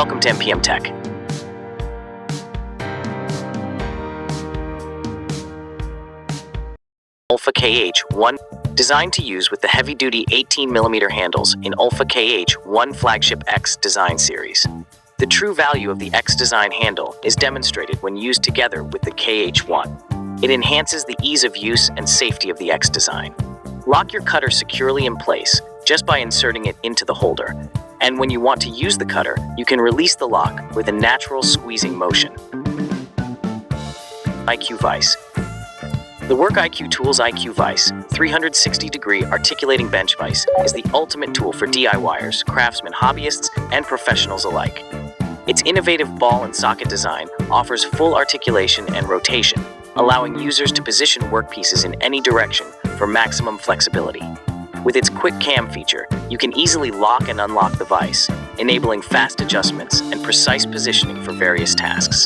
Welcome to MPM Tech. Olfa KH1, designed to use with the heavy-duty 18mm handles in Olfa KH1 Flagship X design series. The true value of the X design handle is demonstrated when used together with the KH1. It enhances the ease of use and safety of the X design. Lock your cutter securely in place just by inserting it into the holder. And when you want to use the cutter, you can release the lock with a natural squeezing motion. IQ Vise. The Work IQ Tools IQ Vise 360-degree articulating bench vise is the ultimate tool for DIYers, craftsmen, hobbyists, and professionals alike. Its innovative ball and socket design offers full articulation and rotation, allowing users to position workpieces in any direction for maximum flexibility. With its quick cam feature, you can easily lock and unlock the vise, enabling fast adjustments and precise positioning for various tasks.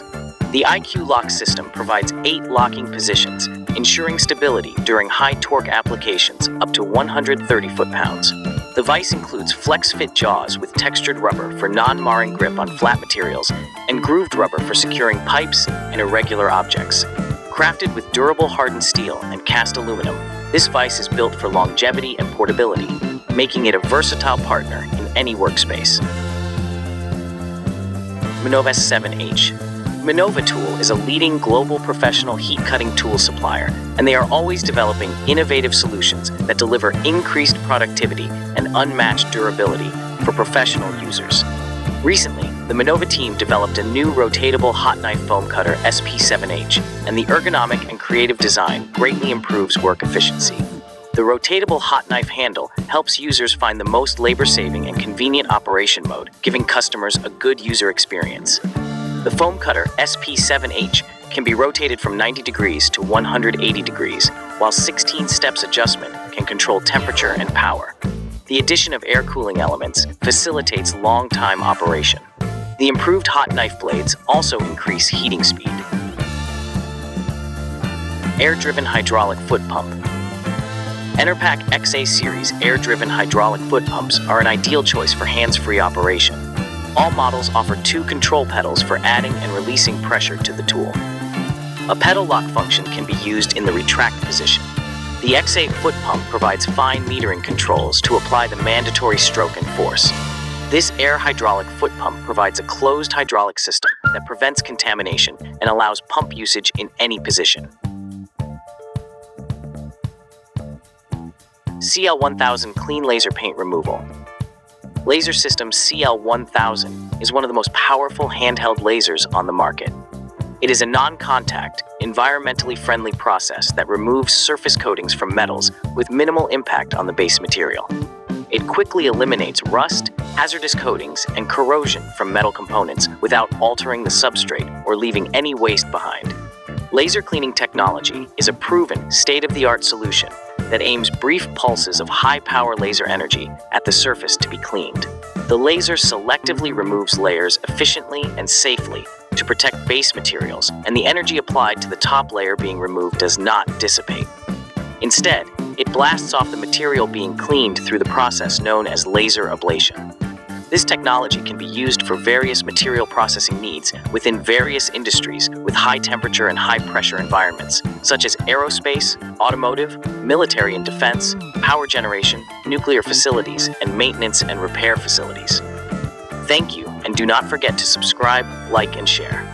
The IQ Lock system provides 8 locking positions, ensuring stability during high-torque applications up to 130 foot-pounds. The vise includes flex-fit jaws with textured rubber for non-marring grip on flat materials and grooved rubber for securing pipes and irregular objects. Crafted with durable hardened steel and cast aluminum, this vise is built for longevity and portability, making it a versatile partner in any workspace. Minova 7H. Minova Tool is a leading global professional heat-cutting tool supplier, and they are always developing innovative solutions that deliver increased productivity and unmatched durability for professional users. Recently, the Minova team developed a new rotatable hot knife foam cutter SP7H, and the ergonomic and creative design greatly improves work efficiency. The rotatable hot knife handle helps users find the most labor-saving and convenient operation mode, giving customers a good user experience. The foam cutter SP7H can be rotated from 90 degrees to 180 degrees, while 16 steps adjustment can control temperature and power. The addition of air cooling elements facilitates long-time operation. The improved hot knife blades also increase heating speed. Air-driven hydraulic foot pump. Enerpac XA series air-driven hydraulic foot pumps are an ideal choice for hands-free operation. All models offer 2 control pedals for adding and releasing pressure to the tool. A pedal lock function can be used in the retract position. The XA foot pump provides fine metering controls to apply the mandatory stroke and force. This air hydraulic foot pump provides a closed hydraulic system that prevents contamination and allows pump usage in any position. CL1000 Clean Laser Paint Removal. Laser System CL1000 is one of the most powerful handheld lasers on the market. It is a non-contact, environmentally friendly process that removes surface coatings from metals with minimal impact on the base material. It quickly eliminates rust, hazardous coatings, and corrosion from metal components without altering the substrate or leaving any waste behind. Laser cleaning technology is a proven, state-of-the-art solution that aims brief pulses of high-power laser energy at the surface to be cleaned. The laser selectively removes layers efficiently and safely to protect base materials, and the energy applied to the top layer being removed does not dissipate. Instead, it blasts off the material being cleaned through the process known as laser ablation. This technology can be used for various material processing needs within various industries with high temperature and high pressure environments, such as aerospace, automotive, military and defense, power generation, nuclear facilities, and maintenance and repair facilities. Thank you, and do not forget to subscribe, like, and share.